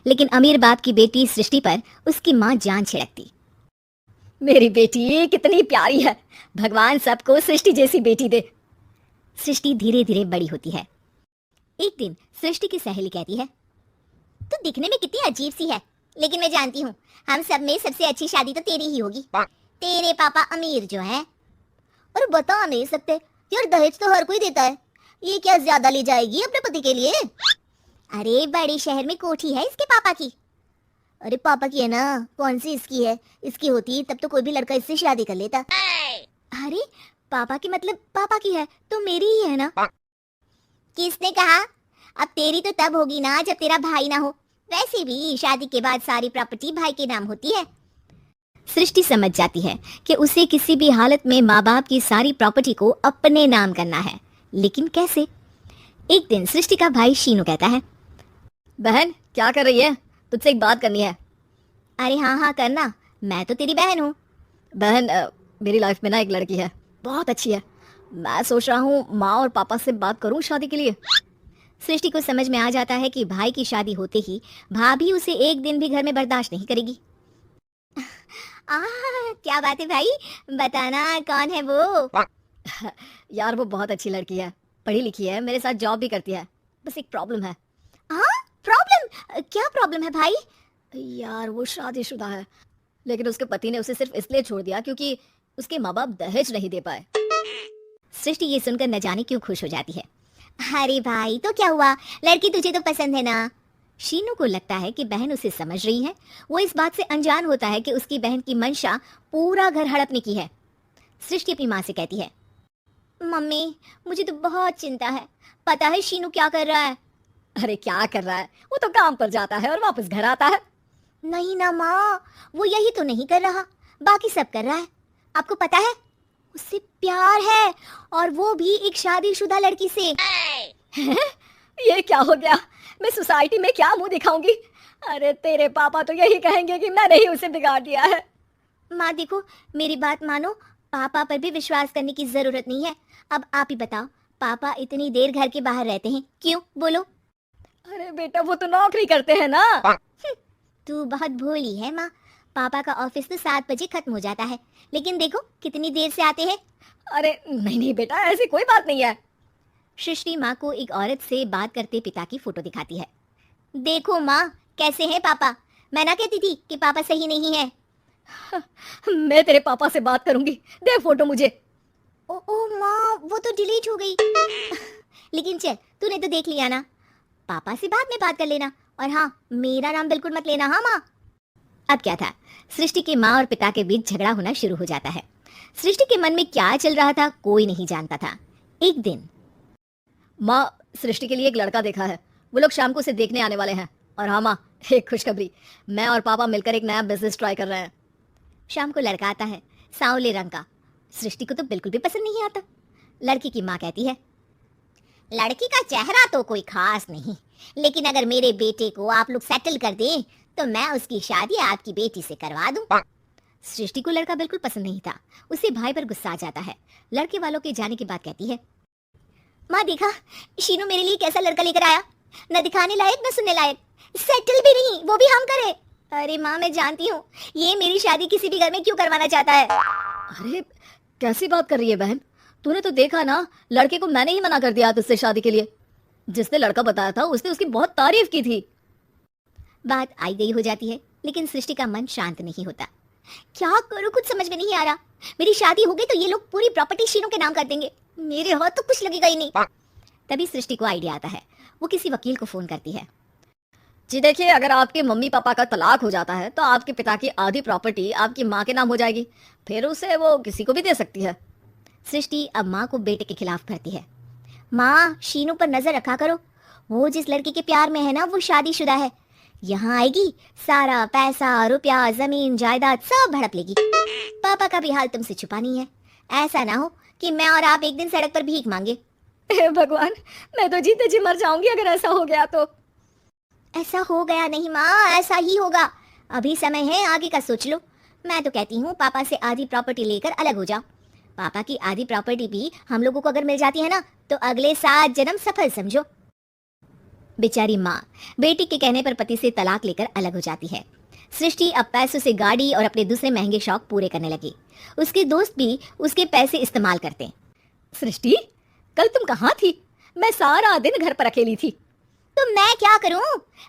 लेकिन अमीर बाप की बेटी सृष्टि पर उसकी माँ जान छिड़कती। मेरी बेटी कितनी प्यारी है, भगवान सबको सृष्टि जैसी बेटी दे। सृष्टि धीरे धीरे बड़ी होती है। एक दिन सृष्टि की सहेली कहती है, तू दिखने में कितनी अजीब सी है, लेकिन मैं जानती हूँ हम सब में सबसे अच्छी शादी तो तेरी ही होगी। तेरे पापा अमीर जो है। और बता नहीं सकते यार, दहेज तो हर कोई देता है, ये क्या ज्यादा ले जाएगी अपने पति के लिए? अरे बड़े शहर में कोठी है इसके पापा की। अरे पापा की है ना, कौन सी इसकी है? इसकी होती तब तो कोई भी लड़का इससे शादी कर लेता। अरे पापा की मतलब पापा की है तो मेरी ही है ना। किसने कहा? अब तेरी तो तब होगी ना जब तेरा भाई ना हो। वैसे भी शादी के बाद सारी प्रॉपर्टी भाई के नाम होती है। सृष्टि समझ जाती है कि उसे किसी भी हालत में माँ बाप की सारी प्रॉपर्टी को अपने नाम करना है, लेकिन कैसे? एक दिन सृष्टि का भाई शीनू कहता है, बहन क्या कर रही है? तुझसे एक बात करनी है। अरे हाँ हाँ करना, मैं तो तेरी बहन हूँ। बहन मेरी लाइफ में ना एक लड़की है, बहुत अच्छी है। मैं सोच रहा हूँ माँ और पापा से बात करूँ शादी के लिए। सृष्टि को समझ में आ जाता है कि भाई की शादी होते ही भाभी उसे एक दिन भी घर में बर्दाश्त नहीं करेगी। क्या बात है भाई, बताना कौन है वो? यार वो बहुत अच्छी लड़की है, पढ़ी लिखी है, मेरे साथ जॉब भी करती है। बस एक प्रॉब्लम है। हाँ प्रॉब्लम? क्या प्रॉब्लम है भाई? यार वो शादीशुदा है, लेकिन उसके पति ने उसे सिर्फ इसलिए छोड़ दिया क्योंकि उसके माँ बाप दहेज नहीं दे पाए। सृष्टि ये सुनकर न जाने क्यों खुश हो जाती है। अरे भाई तो क्या हुआ, लड़की तुझे तो पसंद है ना। शीनू को लगता है कि बहन उसे समझ रही है। वो इस बात से अनजान होता है कि उसकी बहन की मंशा पूरा घर हड़पने की है। सृष्टि अपनी माँ से कहती है, मम्मी मुझे तो बहुत चिंता है, पता है शीनू क्या कर रहा है? अरे क्या कर रहा है, वो तो काम पर जाता है और वापस घर आता है। नहीं ना माँ, वो यही तो नहीं कर रहा, बाकी सब कर रहा है। आपको पता है उससे प्यार है, और वो भी एक शादीशुदा लड़की से। ये क्या हो गया, मैं सोसाइटी में क्या मुंह दिखाऊंगी? अरे तेरे पापा तो यही कहेंगे कि मैंने ही उसे बिगाड़ दिया है। माँ देखो मेरी बात मानो, पापा पर भी विश्वास करने की जरूरत नहीं है। अब आप ही बताओ, पापा इतनी देर घर के बाहर रहते हैं क्यों, बोलो? अरे बेटा वो तो नौकरी करते हैं ना। तू बहुत भोली है माँ, पापा का ऑफिस तो 7 बजे खत्म हो जाता है, लेकिन देखो कितनी देर से आते हैं। अरे नहीं नहीं बेटा, ऐसी कोई बात नहीं है। सृष्टि माँ को एक औरत से बात करते पिता की फोटो दिखाती है। देखो माँ कैसे हैं पापा, मैं ना कहती थी कि पापा सही नहीं है। मैं तेरे पापा से बात करूंगी, दे फोटो मुझे। ओ माँ वो तो डिलीट हो गई। लेकिन चल तूने तो देख लिया ना, पापा से बाद में बात कर लेना, और हाँ मेरा नाम बिल्कुल मत लेना। हाँ माँ। अब क्या था, सृष्टि के माँ और पिता के बीच झगड़ा होना शुरू हो जाता है। सृष्टि के मन में क्या चल रहा था कोई नहीं जानता था। एक दिन, माँ सृष्टि के लिए एक लड़का देखा है, वो लोग शाम को उसे देखने आने वाले हैं। और हाँ माँ एक खुशखबरी, मैं और पापा मिलकर एक नया बिजनेस ट्राई कर रहे हैं। शाम को लड़का आता है, सांवले रंग का। सृष्टि को तो बिल्कुल भी पसंद नहीं आता। लड़की की माँ कहती है, लड़की का चेहरा तो कोई खास नहीं, लेकिन अगर मेरे बेटे को आप लोग सेटल कर दें तो मैं उसकी शादी आपकी बेटी से करवा दूं। सृष्टि को लड़का बिल्कुल पसंद नहीं था, उसे भाई पर गुस्सा आ जाता है। लड़के वालों के जाने के बाद कहती है, माँ देखा शीनू मेरे लिए कैसा लड़का लेकर आया, न दिखाने लायक न सुनने लायक, सेटल भी नहीं, वो भी हम करे। अरे माँ मैं जानती हूँ ये मेरी शादी किसी भी घर में क्यों करवाना चाहता है। अरे कैसी बात कर रही है बहन, तूने तो देखा ना, लड़के को मैंने ही मना कर दिया तुझसे शादी के लिए। जिसने लड़का बताया था उसने उसकी बहुत तारीफ की थी। बात आई गई हो जाती है, लेकिन सृष्टि का मन शांत नहीं होता। क्या करूं कुछ समझ में नहीं आ रहा। मेरी शादी हो गई तो ये लोग पूरी प्रॉपर्टी शीनू के नाम कर देंगे, मेरे हाथ तो कुछ लगेगा ही नहीं। तभी सृष्टि को आइडिया आता है, वो किसी वकील को फोन करती है। जी देखिए, अगर आपके मम्मी पापा का तलाक हो जाता है तो आपके पिता की आधी प्रॉपर्टी आपकी माँ के नाम हो जाएगी, फिर उसे वो किसी को भी दे सकती है। सृष्टि अब माँ को बेटे के खिलाफ भरती है। माँ शीनू पर नजर रखा करो, वो जिस लड़की के प्यार में है ना वो शादीशुदा है। यहाँ आएगी सारा पैसा रुपया जमीन जायदाद सब हड़प लेगी। पापा का भी हाल तुमसे छुपा नहीं है, ऐसा ना हो कि मैं और आप एक दिन सड़क पर भीख मांगे। भगवान मैं तो जीते जी मर जाऊंगी अगर ऐसा हो गया तो। ऐसा हो गया नहीं माँ, ऐसा ही होगा। अभी समय है, आगे का सोच लो। मैं तो कहती हूँ पापा से आधी प्रॉपर्टी लेकर अलग हो जाओ। पापा की आधी प्रॉपर्टी भी हम लोगों को अगर मिल जाती है ना तो अगले 7 जन्म सफल समझो। बेचारी माँ बेटी के कहने पर पति से तलाक लेकर अलग हो जाती है। सृष्टि अब पैसों से गाड़ी और अपने दूसरे महंगे शौक पूरे करने लगी। उसके दोस्त भी उसके पैसे इस्तेमाल करते। सृष्टि, कल तुम कहाँ थी? मैं सारा दिन घर पर अकेली थी। तो मैं क्या करूं?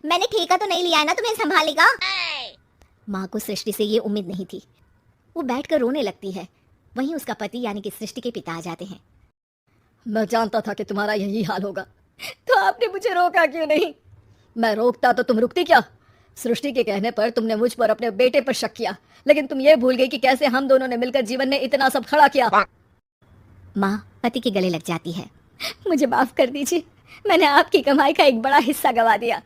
मैंने ठेका तो नहीं लिया है ना तुम्हें संभालेगा। माँ को सृष्टि से ये उम्मीद नहीं थी। वो बैठकर रोने लगती है। वहीं उसका पति यानी कि सृष्टि के पिता आ जाते हैं। मैं जानता था कि तुम्हारा यही हाल होगा, तो आपने मुझे रोका क्यों नहीं? मैं रोकता तो तुम रुकती क्या? सृष्टि के कहने पर तुमने मुझ पर अपने बेटे पर शक किया, लेकिन तुम ये भूल गई कि कैसे हम दोनों ने मिलकर जीवन में इतना सब खड़ा किया। माँ पति के गले लग जाती है। मुझे माफ कर दीजिए, मैंने आपकी कमाई का एक बड़ा हिस्सा गवा दिया।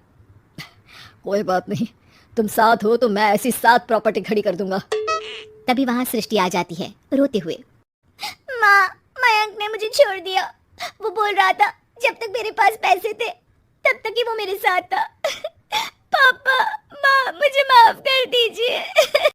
कोई बात नहीं, तुम साथ हो तो मैं ऐसी 7 प्रॉपर्टी खड़ी कर दूंगा। तभी वहां सृष्टि आ जाती है रोते हुए। माँ, मयंक ने मुझे छोड़ दिया। वो बोल रहा था जब तक मेरे पास पैसे थे तब तक ही वो मेरे साथ था। पापा, माँ, मुझे माफ कर